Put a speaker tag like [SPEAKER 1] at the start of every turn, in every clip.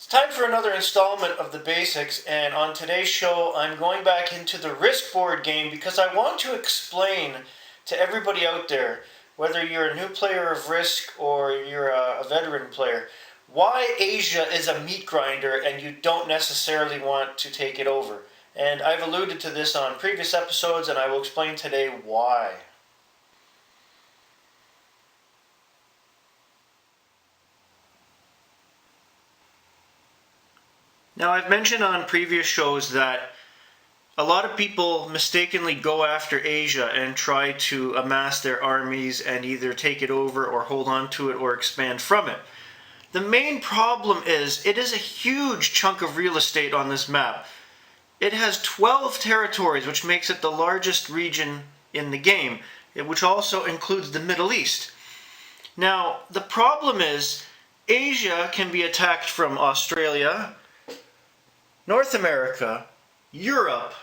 [SPEAKER 1] It's time for another installment of the basics, and on today's show I'm going back into the Risk board game because I want to explain to everybody out there, whether you're a new player of Risk or you're a veteran player, why Asia is a meat grinder and you don't necessarily want to take it over. And I've alluded to this on previous episodes, and I will explain today why. Now, I've mentioned on previous shows that a lot of people mistakenly go after Asia and try to amass their armies and either take it over or hold on to it or expand from it. The main problem is it is a huge chunk of real estate on this map. It has 12 territories, which makes it the largest region in the game, which also includes the Middle East. Now, the problem is Asia can be attacked from Australia, North America, Europe,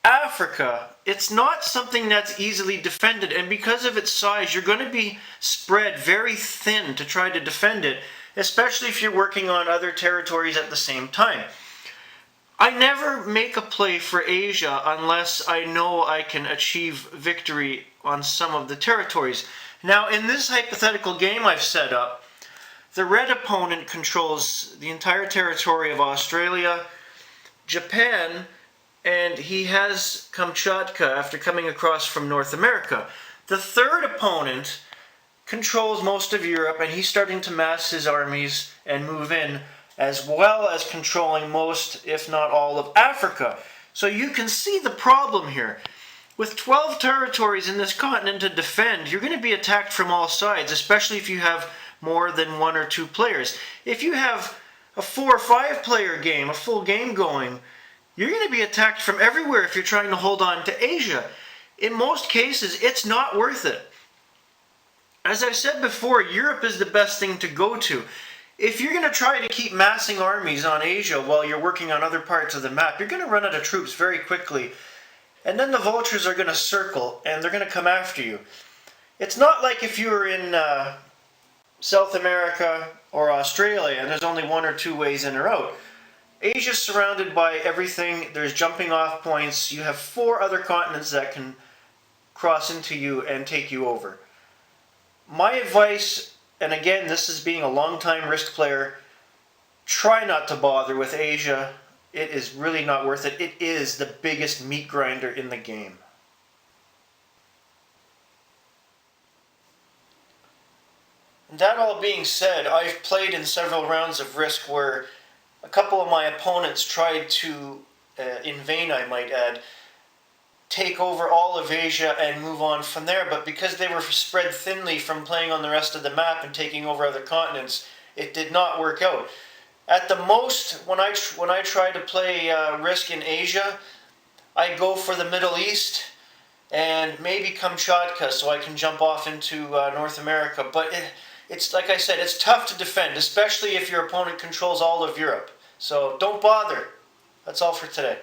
[SPEAKER 1] Africa. It's not something that's easily defended, and because of its size, you're going to be spread very thin to try to defend it, especially if you're working on other territories at the same time. I never make a play for Asia unless I know I can achieve victory on some of the territories. Now, in this hypothetical game I've set up, the red opponent controls the entire territory of Australia, Japan, and he has Kamchatka after coming across from North America. The third opponent controls most of Europe, and he's starting to mass his armies and move in, as well as controlling most, if not all, of Africa. So you can see the problem here. With 12 territories in this continent to defend, you're going to be attacked from all sides, especially if you have more than one or two players. If you have a 4 or 5 player game, a full game going, you're going to be attacked from everywhere if you're trying to hold on to Asia. In most cases, it's not worth it. As I've said before, Europe is the best thing to go to. If you're going to try to keep massing armies on Asia while you're working on other parts of the map, you're going to run out of troops very quickly. And then the vultures are going to circle and they're going to come after you. It's not like if you were in South America or Australia and there's only 1 or 2 ways in or out. Asia's surrounded by everything. There's jumping off points. You have 4 other continents that can cross into you and take you over. My advice, and again, this is being a long-time Risk player, try not to bother with Asia. It is really not worth it. It is the biggest meat grinder in the game. That all being said, I've played in several rounds of Risk where a couple of my opponents tried to, in vain I might add, take over all of Asia and move on from there, but because they were spread thinly from playing on the rest of the map and taking over other continents, it did not work out. At the most, when I try to play Risk in Asia, I go for the Middle East and maybe Kamchatka so I can jump off into North America, but it's like I said, it's tough to defend, especially if your opponent controls all of Europe. So don't bother. That's all for today.